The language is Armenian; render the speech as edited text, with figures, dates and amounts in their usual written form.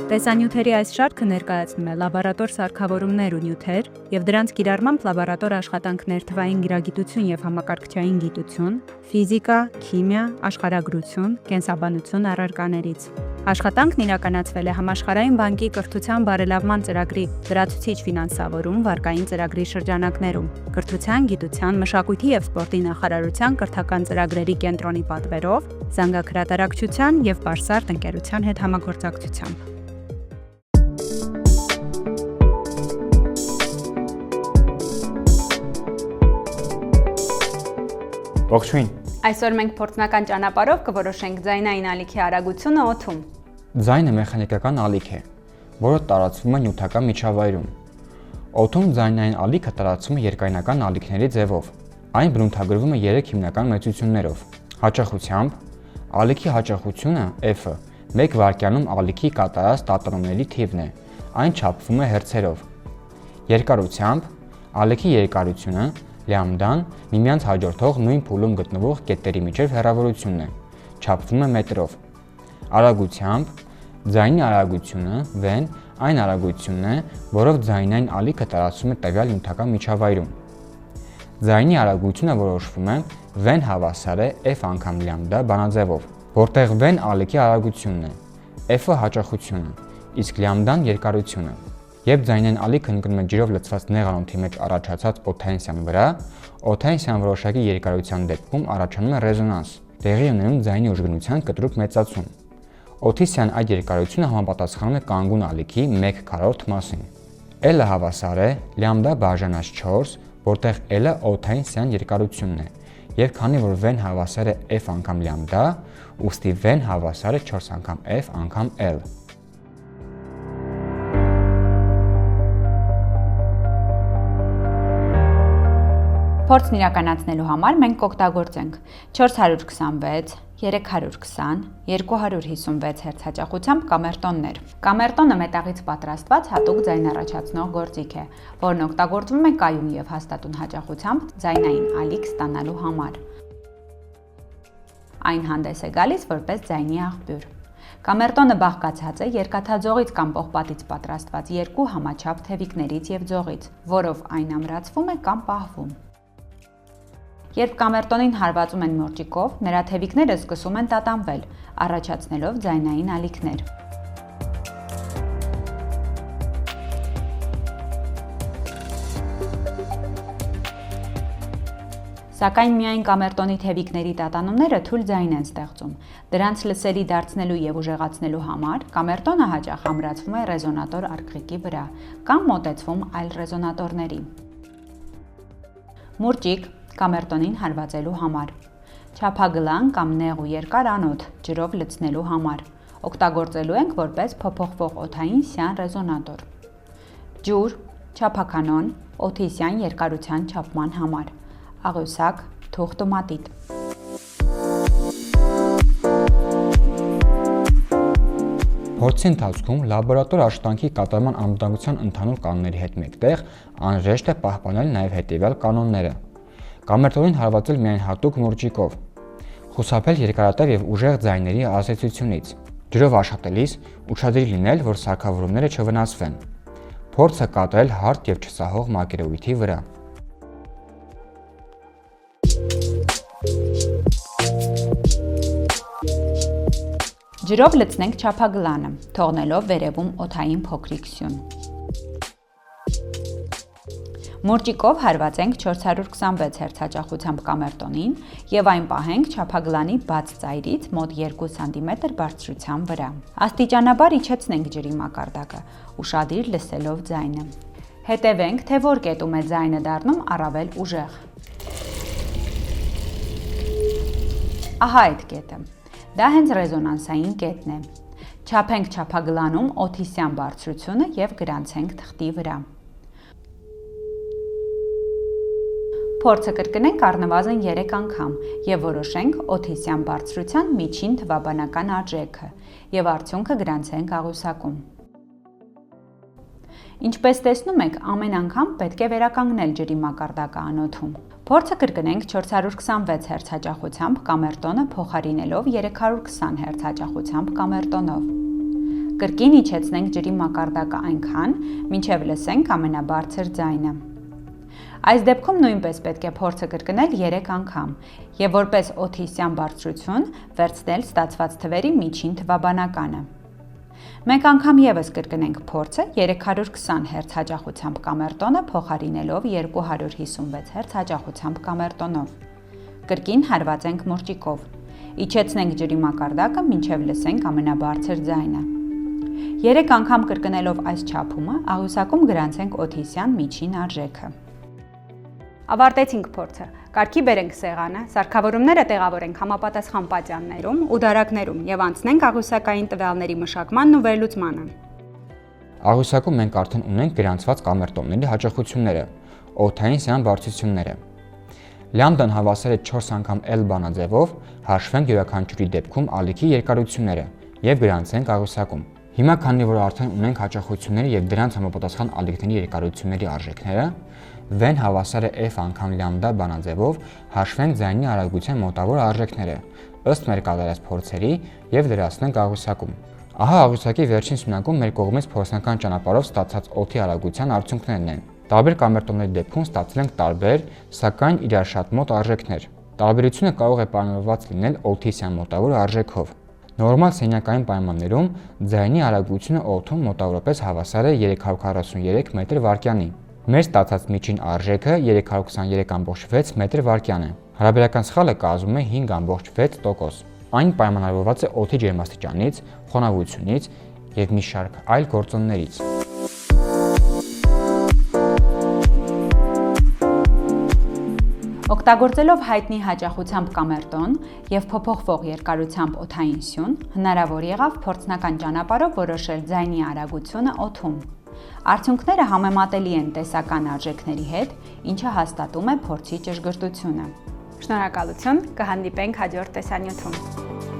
Տեսանյութերի այս շարքը ներկայացնում է լաբորատոր սարքավորումներ ու նյութեր և դրանց կիրառմամբ լաբորատոր աշխատանքներ թվային գիրագիտություն և համակարգչային գիտություն, ֆիզիկա, քիմիա, աշխարհագրություն, կենսաբանություն առարկաներից։ Աշխատանքն իրականացվել է Համաշխարհային բանկի կրթության բարելավման ծրագրի լրացուցիչ ֆինանսավորում վարկային ծրագրի շրջանակներում, Կրթության, գիտության, մշակույթի և սպորտի նախարարության կրթական ծրագրերի կենտրոնի պատվերով, զանգահրատարակչության և Բարսարդ ընկերության հետ համագործակցությամբ։ Ողջույն։ Այսօր մենք փորձնական ճանապարհով կորոշենք ձայնային ալիքի արագությունը օդում։ Ձայնը մեխանիկական ալիք է, որը տարածվում է նյութական միջավայրում։ Օդում ձայնային ալիքը տարածվում է երկայնական ալիքների ձևով։ Այն բնութագրվում է 3 հիմնական մեծություններով։ Հաճախությամբ ալիքի հաճախությունը F-ը 1 վայրկյանում ալիքի կատարած տատանումների թիվն է։ Այն չափվում է հերցերով։ Երկարությամբ ալիքի երկարությունը լյամդան միմյանց հաջորդող նույն փուլում գտնվող կետերի միջև հեռավորությունն է, չափվում է մետրով։ Արագությամբ ձայնի արագությունը V-ն այն արագությունն է, որով ձայնային ալիքը տարածվում է տվյալ նյութական միջավայրում։ Ձայնի արագությունը որոշվում է V-ն հավասար է F անգամ լյամդա բանաձևով, որտեղ V-ն ալիքի արագությունն է, F-ը հաճախությունը, իսկ լյամդան երկարությունը։ Երբ ձայնային ալիքը ընկնում է ջրով լցված նեղ անոթի մեջ առաջացած օդային սյան վրա, օդային սյան որոշակի երկարության դեպքում առաջանում է ռեզոնանս, տեղի ունենում ձայնի ուժգնության կտրուկ մեծացում։ Օդի սյան այդ երկարությունը համապատասխանում է կանգուն ալիքի 1/4 մասին։ L-ը հավասար է լյամդա բաժանած 4, որտեղ L-ը օդային սյան երկարությունն է, եւ քանի որ V-ն հավասար է F անգամ լյամդա, ուստի V-ն հավասար է 4 անգամ F անգամ L։ Փորձն իրականացնելու համար մենք կօգտագործենք 426, 320, 256 Հց հաճախությամբ կամերտոններ։ Կամերտոնը մետաղից պատրաստված հատուկ ձայն առաջացնող գործիք է, որն օգտագործվում է կայուն և հաստատուն հաճախությամբ ձայնային ալիք ստանալու համար։ Այն հանդես է գալիս որպես ձայնի աղբյուր։ Կամերտոնը բաղկացած է երկաթաձողից կամ պողպատից պատրաստված երկու համաչափ թևիկներից և ձողից, որով այն ամրացվում է կամ պահվում։ Երբ կամերտոնին հարվածում են մորճիկով, նրա թևիկները սկսում են տատանվել, առաջացնելով ձայնային ալիքներ։ Սակայն միայն կամերտոնի թևիկների տատանումները թույլ ձայն են ստեղծում։ Դրանց լսելի դարձնելու և ուժեղացնելու համար կամերտոնը հաճախ ամրացվում է ռեզոնատոր արգղիկի վրա կամ մոտեցվում այլ ռեզոնատորների։ Մուրճիկ կամերտոնին հարվածելու համար, չափագլան կամ նեղ ու երկար անոթ ջրով լցնելու համար, օգտագործելու ենք որպես փոփոխվող օդային սյան ռեզոնատոր, ջուր, չափականոն, օդի սյան երկարության չափման համար, աղյուսակ, թուղթ ու մատիտ։ Փորձի ընթացքում լաբորատոր աշխատանքի կատարման անվտանգության ընդհանուր կանոնների հետ մեկտեղ անհրաժեշտ է պահպանել նաև հետևյալ կանոնները։ Կամերտոնին հարվածել միայն հատուկ մուրճիկով, խուսափել երկարատև և ուժեղ ձայների ազդեցությունից, ջրով աշխատելիս ուշադիր լինել, որ սարքավորումները չվնասվեն, փորձը կատարել հարթ և չսահող մակերևույթի վրա։ Ջրով լցնենք չափագլանը, թողնելով վերևում օդային փոքրիկ սյուն։ Մուրճիկով հարվածենք 426 Հց հաճախությամբ կամերտոնին և այն պահենք չափագլանի բաց ծայրից մոտ 2 սմ բարձրության վրա։ Աստիճանաբար իջեցնենք ջրի մակարդակը, ուշադիր լսելով ձայնը։ Հետևենք, թե որ կետում է ձայնը դառնում առավել ուժեղ։ Ահա այդ կետը։ Դա հենց ռեզոնանսային կետն է։ Չափենք չափագլանում օդի սյան բարձրությունը և գրանցենք թղթի վրա։ Փորձը կրկնենք առնվազն 3 անգամ և որոշենք օդի սյան բարձրության միջին թվաբանական արժեքը և արդյունքը գրանցենք աղյուսակում։ Ինչպես տեսնում եք, ամեն անգամ պետք է վերականգնել ջրի մակարդակը անոթում։ Փորձը կրկնենք 426 Հց հաճախությամբ կամերտոնը փոխարինելով 320 Հց հաճախությամբ կամերտոնով։ Կրկին իջեցնենք ջրի մակարդակը այնքան, մինչև լսենք ամենաբարձր ձայնը։ Այս դեպքում նույնպես պետք է փորձը կրկնել 3 անգամ եւ որպես օթիսյան բարձրություն վերցնել ստացված թվերի միջին թվաբանականը։ Մեկ անգամ եւս կրկնենք փորձը 320 Հz հաճախությամբ կամերտոնը փոխարինելով 256 Հz հաճախությամբ կամերտոնով։ Կրկին հարվածենք մուրճիկով։ Իջեցնենք ջրի մակարդակը, մինչև լսենք ամենաբարձր ձայնը։ 3 անգամ կրկնելով այս չափումը, աղյուսակում գրանցենք օթիսյան միջին արժեքը։ Ավարտեցինք փորձը։ Կարգի բերենք սեղանը, սարքավորումները տեղավորենք համապատասխան պատյաններում ու դարակներում եւ անցնենք աղյուսակային տվյալների մշակմանն ու վերլուծմանը։ Աղյուսակում մենք արդեն ունենք գրանցված կամերտոնների հաճախությունները, օդային սյան բարձրությունները։ Լամդան հավասար է 4 անգամ L բանաձևով հաշվենք յուրաքանչյուրի դեպքում ալիքի երկարությունները եւ գրանցենք աղյուսակում։ Հիմա քանի որ արդեն ունենք հաճախությունները եւ դրանց համապատասխան ալիքների երկարությունների արժեքները, v-ն հավասար է f անգամ լամդա բանաձևով հաշվենք ձայնի արագության մոտավոր արժեքները ըստ մեր կատարած փորձերի եւ դրացնենք աղյուսակում։ Ահա աղյուսակի վերջին սյունակում մեր կողմից փորձնական ճանապարհով ստացած օդի արագության արդյունքներն են։ Տարբեր կամերտոնների դեպքում ստացել ենք տարբեր, սակայն իրար շատ մոտ արժեքներ։ Տարբերությունը կարող է պայմանավորված լինել օթիսյան մոտավոր արժեքով։ Նորմալ սենյակային պայմաններում ձայնի արագությունը օդում մոտավորապես հավասար է 343 մետր/վայրկյանի։ Մեր ստացած միջին արժեքը 323.6 մետր/վայրկյան է։ Հարաբերական սխալը կազմում է 5.6%։ Այն պայմանավորված է օդի ջերմաստիճանից, խոնավությունից եւ մի շարք այլ գործոններից։ Օգտագործելով հայտնի հաճախությամբ կամերտոն եւ փոփոխվող երկարությամբ օդային սյուն, հնարավոր եղավ փորձնական ճանապարհով որոշել ձայնի արագությունը օդում։ Արդյունքները համեմատելի են տեսական արժեքների հետ, ինչը հաստատում է փորձի ճշգրտությունը։ Շնորհակալություն, կհանդիպենք հաջորդ տեսանյութում։